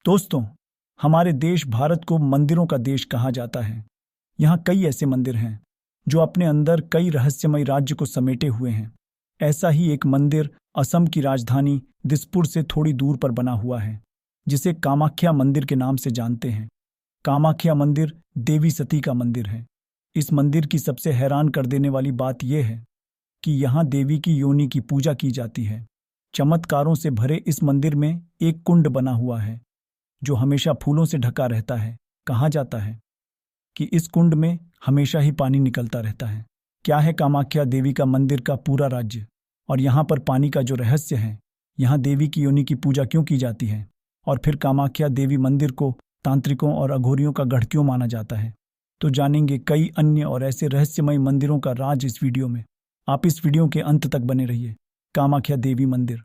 दोस्तों, हमारे देश भारत को मंदिरों का देश कहा जाता है। यहाँ कई ऐसे मंदिर हैं जो अपने अंदर कई रहस्यमय राज्य को समेटे हुए हैं। ऐसा ही एक मंदिर असम की राजधानी दिसपुर से थोड़ी दूर पर बना हुआ है, जिसे कामाख्या मंदिर के नाम से जानते हैं। कामाख्या मंदिर देवी सती का मंदिर है। इस मंदिर की सबसे हैरान कर देने वाली बात यह है कि यहाँ देवी की योनि की पूजा की जाती है। चमत्कारों से भरे इस मंदिर में एक कुंड बना हुआ है जो हमेशा फूलों से ढका रहता है। कहा जाता है कि इस कुंड में हमेशा ही पानी निकलता रहता है। क्या है कामाख्या देवी का मंदिर का पूरा राज्य, और यहाँ पर पानी का जो रहस्य है, यहाँ देवी की योनि की पूजा क्यों की जाती है, और फिर कामाख्या देवी मंदिर को तांत्रिकों और अघोरियों का गढ़ क्यों माना जाता है, तो जानेंगे कई अन्य और ऐसे रहस्यमय मंदिरों का राज इस वीडियो में। आप इस वीडियो के अंत तक बने रहिए। कामाख्या देवी मंदिर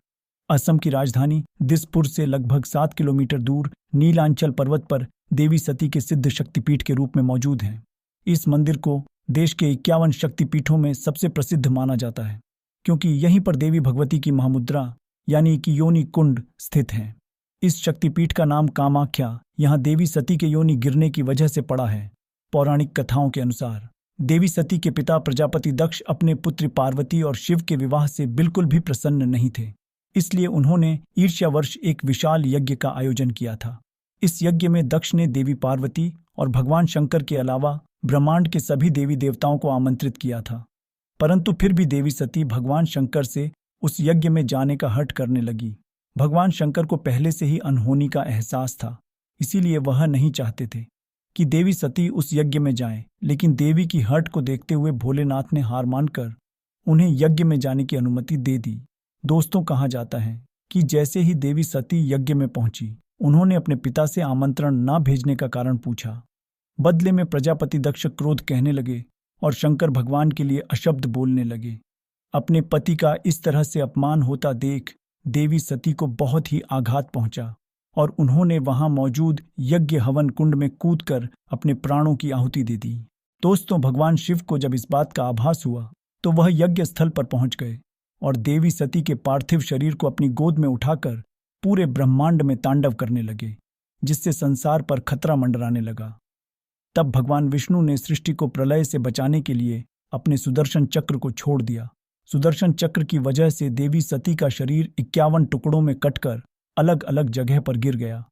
असम की राजधानी दिसपुर से लगभग 7 किलोमीटर दूर नीलांचल पर्वत पर देवी सती के सिद्ध शक्तिपीठ के रूप में मौजूद है। इस मंदिर को देश के 51 शक्तिपीठों में सबसे प्रसिद्ध माना जाता है, क्योंकि यहीं पर देवी भगवती की महामुद्रा यानी कि योनि कुंड स्थित है। इस शक्तिपीठ का नाम कामाख्या यहाँ देवी सती के योनि गिरने की वजह से पड़ा है। पौराणिक कथाओं के अनुसार देवी सती के पिता प्रजापति दक्ष अपने पुत्री पार्वती और शिव के विवाह से बिल्कुल भी प्रसन्न नहीं थे, इसलिए उन्होंने ईर्ष्यावर्ष एक विशाल यज्ञ का आयोजन किया था। इस यज्ञ में दक्ष ने देवी पार्वती और भगवान शंकर के अलावा ब्रह्मांड के सभी देवी देवताओं को आमंत्रित किया था, परंतु फिर भी देवी सती भगवान शंकर से उस यज्ञ में जाने का हठ करने लगी। भगवान शंकर को पहले से ही अनहोनी का एहसास था, इसीलिए वह नहीं चाहते थे कि देवी सती उस यज्ञ में जाएं, लेकिन देवी की हठ को देखते हुए भोलेनाथ ने हार मानकर उन्हें यज्ञ में जाने की अनुमति दे दी। दोस्तों, कहा जाता है कि जैसे ही देवी सती यज्ञ में पहुंची, उन्होंने अपने पिता से आमंत्रण न भेजने का कारण पूछा। बदले में प्रजापति दक्ष क्रोध कहने लगे और शंकर भगवान के लिए अशब्द बोलने लगे। अपने पति का इस तरह से अपमान होता देख देवी सती को बहुत ही आघात पहुंचा और उन्होंने वहां मौजूद यज्ञ हवन कुंड में कूदकर अपने प्राणों की आहुति दे दी। दोस्तों, भगवान शिव को जब इस बात का आभास हुआ तो वह यज्ञ स्थल पर पहुंच गए और देवी सती के पार्थिव शरीर को अपनी गोद में उठाकर पूरे ब्रह्मांड में तांडव करने लगे, जिससे संसार पर खतरा मंडराने लगा। तब भगवान विष्णु ने सृष्टि को प्रलय से बचाने के लिए अपने सुदर्शन चक्र को छोड़ दिया। सुदर्शन चक्र की वजह से देवी सती का शरीर 51 टुकड़ों में कटकर अलग अलग जगह पर गिर गया,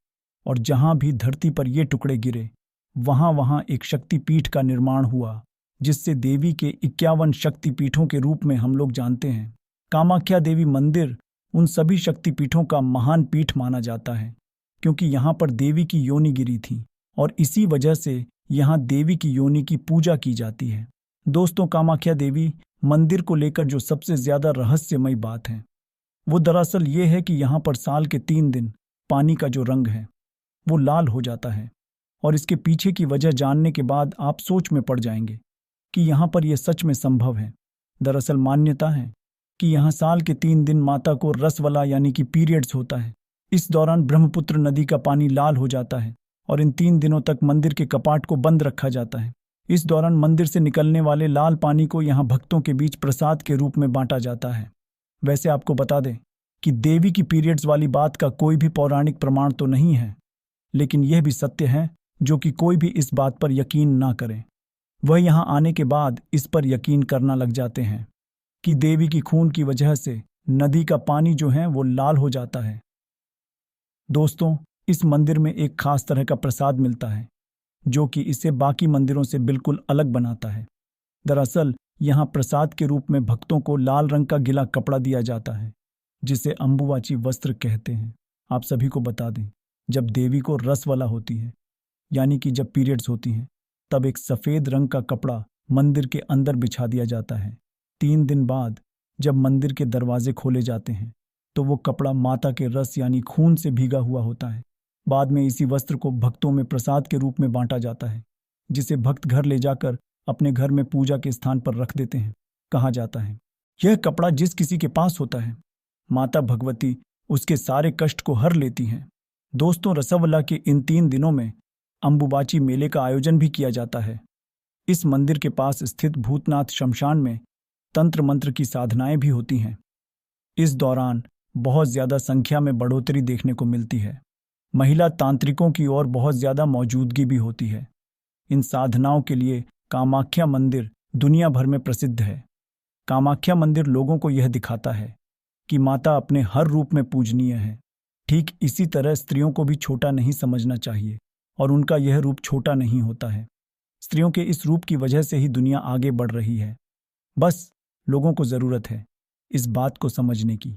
और जहां भी धरती पर ये टुकड़े गिरे वहां वहां एक शक्तिपीठ का निर्माण हुआ, जिससे देवी के 51 शक्तिपीठों के रूप में हम लोग जानते हैं। कामाख्या देवी मंदिर उन सभी शक्तिपीठों का महान पीठ माना जाता है, क्योंकि यहाँ पर देवी की योनि गिरी थी और इसी वजह से यहाँ देवी की योनि की पूजा की जाती है। दोस्तों, कामाख्या देवी मंदिर को लेकर जो सबसे ज्यादा रहस्यमय बात है वो दरअसल ये है कि यहाँ पर साल के 3 दिन पानी का जो रंग है वो लाल हो जाता है, और इसके पीछे की वजह जानने के बाद आप सोच में पड़ जाएंगे कि यहाँ पर यह सच में संभव है। दरअसल मान्यता है कि यहाँ साल के 3 दिन माता को रसवला यानी कि पीरियड्स होता है। इस दौरान ब्रह्मपुत्र नदी का पानी लाल हो जाता है और इन 3 दिनों तक मंदिर के कपाट को बंद रखा जाता है। इस दौरान मंदिर से निकलने वाले लाल पानी को यहाँ भक्तों के बीच प्रसाद के रूप में बांटा जाता है। वैसे आपको बता दें कि देवी की पीरियड्स वाली बात का कोई भी पौराणिक प्रमाण तो नहीं है, लेकिन यह भी सत्य है जो कि कोई भी इस बात पर यकीन ना करे। वह यहाँ आने के बाद इस पर यकीन करना लग जाते हैं कि देवी की खून की वजह से नदी का पानी जो है वो लाल हो जाता है। दोस्तों, इस मंदिर में एक खास तरह का प्रसाद मिलता है जो कि इसे बाकी मंदिरों से बिल्कुल अलग बनाता है। दरअसल यहाँ प्रसाद के रूप में भक्तों को लाल रंग का गीला कपड़ा दिया जाता है, जिसे अंबुवाची वस्त्र कहते हैं। आप सभी को बता दें, जब देवी को रसवला होती है यानी कि जब पीरियड्स होती हैं, तब एक सफेद रंग का कपड़ा मंदिर के अंदर बिछा दिया जाता है। 3 दिन बाद जब मंदिर के दरवाजे खोले जाते हैं तो वो कपड़ा माता के रस यानी खून से भीगा हुआ होता है। बाद में इसी वस्त्र को भक्तों में प्रसाद के रूप में बांटा जाता है, जिसे भक्त घर ले जाकर अपने घर में पूजा के स्थान पर रख देते हैं। कहा जाता है यह कपड़ा जिस किसी के पास होता है, माता भगवती उसके सारे कष्ट को हर लेती हैं। दोस्तों, रसवला के इन 3 दिनों में अंबुबाची मेले का आयोजन भी किया जाता है। इस मंदिर के पास स्थित भूतनाथ शमशान में तंत्र मंत्र की साधनाएं भी होती हैं। इस दौरान बहुत ज्यादा संख्या में बढ़ोतरी देखने को मिलती है। महिला तांत्रिकों की और बहुत ज़्यादा मौजूदगी भी होती है। इन साधनाओं के लिए कामाख्या मंदिर दुनिया भर में प्रसिद्ध है। कामाख्या मंदिर लोगों को यह दिखाता है कि माता अपने हर रूप में पूजनीय है। ठीक इसी तरह स्त्रियों को भी छोटा नहीं समझना चाहिए और उनका यह रूप छोटा नहीं होता है। स्त्रियों के इस रूप की वजह से ही दुनिया आगे बढ़ रही है। बस लोगों को ज़रूरत है इस बात को समझने की।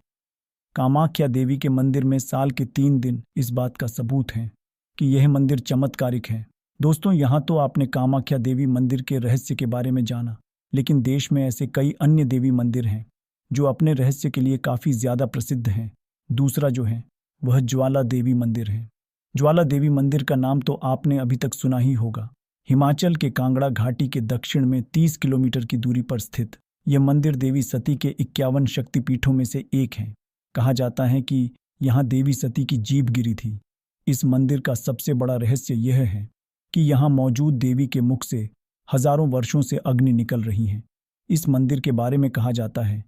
कामाख्या देवी के मंदिर में साल के 3 दिन इस बात का सबूत है कि यह मंदिर चमत्कारिक है। दोस्तों, यहाँ तो आपने कामाख्या देवी मंदिर के रहस्य के बारे में जाना, लेकिन देश में ऐसे कई अन्य देवी मंदिर हैं जो अपने रहस्य के लिए काफ़ी ज़्यादा प्रसिद्ध हैं। दूसरा जो है वह ज्वाला देवी मंदिर है। ज्वाला देवी मंदिर का नाम तो आपने अभी तक सुना ही होगा। हिमाचल के कांगड़ा घाटी के दक्षिण में 30 किलोमीटर की दूरी पर स्थित यह मंदिर देवी सती के 51 शक्तिपीठों में से एक है। कहा जाता है कि यहाँ देवी सती की जीभ गिरी थी। इस मंदिर का सबसे बड़ा रहस्य यह है कि यहाँ मौजूद देवी के मुख से हजारों वर्षों से अग्नि निकल रही है। इस मंदिर के बारे में कहा जाता है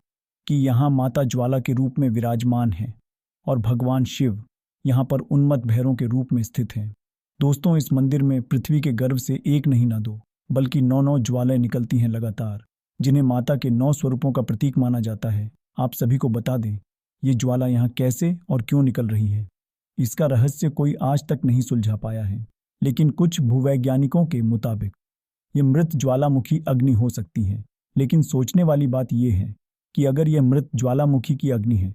कि यहाँ माता ज्वाला के रूप में विराजमान है और भगवान शिव यहाँ पर उन्मत्त भैरों के रूप में स्थित हैं। दोस्तों, इस मंदिर में पृथ्वी के गर्भ से एक नहीं ना दो बल्कि 9 ज्वालाएं निकलती हैं लगातार, जिन्हें माता के 9 स्वरूपों का प्रतीक माना जाता है। आप सभी को बता दें, ये ज्वाला यहाँ कैसे और क्यों निकल रही है, इसका रहस्य कोई आज तक नहीं सुलझा पाया है। लेकिन कुछ भूवैज्ञानिकों के मुताबिक ये मृत ज्वालामुखी अग्नि हो सकती है। लेकिन सोचने वाली बात यह है कि अगर यह मृत ज्वालामुखी की अग्नि है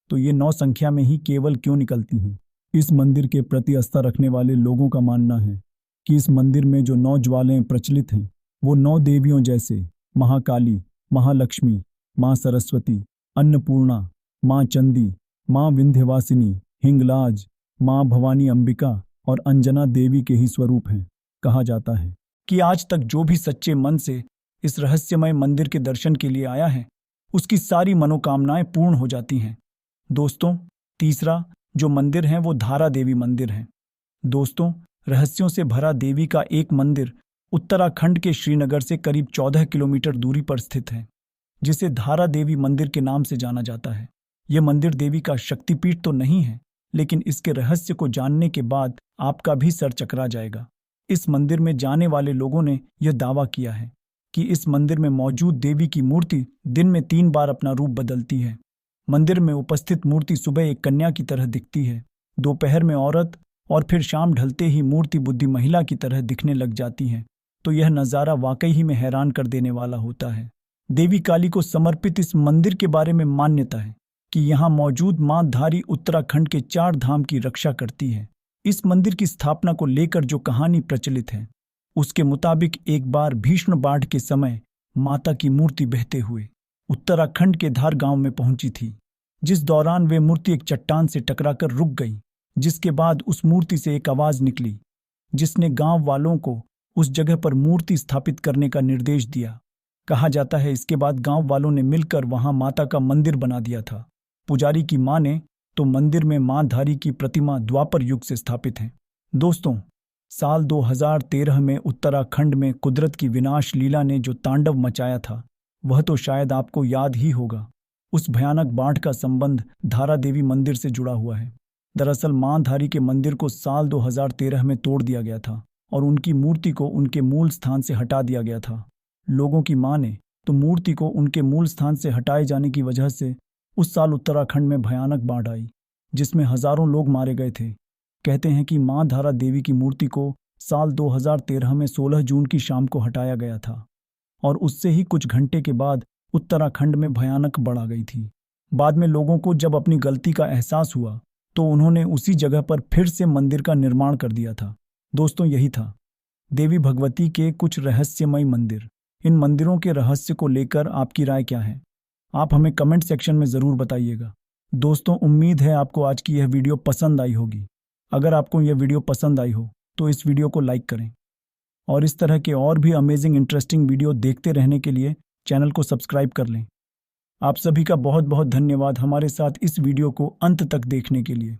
तो ये 9 संख्या में ही केवल क्यों निकलती हैं। इस मंदिर के प्रति आस्था रखने वाले लोगों का मानना है कि इस मंदिर में जो 9 ज्वालाएं प्रचलित हैं वो 9 देवियों जैसे महाकाली, महालक्ष्मी, माँ सरस्वती, अन्नपूर्णा, माँ चंदी, माँ विंध्यवासिनी, हिंगलाज, माँ भवानी अंबिका और अंजना देवी के ही स्वरूप हैं। कहा जाता है कि आज तक जो भी सच्चे मन से इस रहस्यमय मंदिर के दर्शन के लिए आया है उसकी सारी मनोकामनाएं पूर्ण हो जाती हैं। दोस्तों, तीसरा जो मंदिर है वो धारा देवी मंदिर है। दोस्तों, रहस्यों से भरा देवी का एक मंदिर उत्तराखंड के श्रीनगर से करीब 14 किलोमीटर दूरी पर स्थित है, जिसे धारा देवी मंदिर के नाम से जाना जाता है। यह मंदिर देवी का शक्तिपीठ तो नहीं है, लेकिन इसके रहस्य को जानने के बाद आपका भी सर चकरा जाएगा। इस मंदिर में जाने वाले लोगों ने यह दावा किया है कि इस मंदिर में मौजूद देवी की मूर्ति दिन में 3 बार अपना रूप बदलती है। मंदिर में उपस्थित मूर्ति सुबह एक कन्या की तरह दिखती है, दोपहर में औरत और फिर शाम ढलते ही मूर्ति बुद्धि महिला की तरह दिखने लग जाती है। तो यह नज़ारा वाकई ही में हैरान कर देने वाला होता है। देवी काली को समर्पित इस मंदिर के बारे में मान्यता है कि यहाँ मौजूद मां धारी उत्तराखंड के 4 धाम की रक्षा करती है। इस मंदिर की स्थापना को लेकर जो कहानी प्रचलित है उसके मुताबिक एक बार भीषण बाढ़ के समय माता की मूर्ति बहते हुए उत्तराखंड के धार गांव में पहुंची थी, जिस दौरान वे मूर्ति एक चट्टान से टकराकर रुक गई, जिसके बाद उस मूर्ति से एक आवाज निकली जिसने गांव वालों को उस जगह पर मूर्ति स्थापित करने का निर्देश दिया। कहा जाता है इसके बाद गांव वालों ने मिलकर वहां माता का मंदिर बना दिया था। पुजारी की माने तो मंदिर में मां धारी की प्रतिमा द्वापर युग से स्थापित है। दोस्तों, साल 2013 में उत्तराखंड में कुदरत की विनाश लीला ने जो तांडव मचाया था वह तो शायद आपको याद ही होगा। उस भयानक बाढ़ का संबंध धारा देवी मंदिर से जुड़ा हुआ है। दरअसल मां धारी के मंदिर को साल 2013 में तोड़ दिया गया था और उनकी मूर्ति को उनके मूल स्थान से हटा दिया गया था। लोगों की माने तो मूर्ति को उनके मूल स्थान से हटाए जाने की वजह से उस साल उत्तराखंड में भयानक बाढ़ आई, जिसमें हजारों लोग मारे गए थे। कहते हैं कि मां धारा देवी की मूर्ति को साल 2013 में 16 जून की शाम को हटाया गया था और उससे ही कुछ घंटे के बाद उत्तराखंड में भयानक बाढ़ आ गई थी। बाद में लोगों को जब अपनी गलती का एहसास हुआ तो उन्होंने उसी जगह पर फिर से मंदिर का निर्माण कर दिया था। दोस्तों, यही था देवी भगवती के कुछ रहस्यमय मंदिर। इन मंदिरों के रहस्य को लेकर आपकी राय क्या है? आप हमें कमेंट सेक्शन में ज़रूर बताइएगा। दोस्तों, उम्मीद है आपको आज की यह वीडियो पसंद आई होगी। अगर आपको यह वीडियो पसंद आई हो तो इस वीडियो को लाइक करें और इस तरह के और भी अमेजिंग इंटरेस्टिंग वीडियो देखते रहने के लिए चैनल को सब्सक्राइब कर लें। आप सभी का बहुत बहुत धन्यवाद हमारे साथ इस वीडियो को अंत तक देखने के लिए।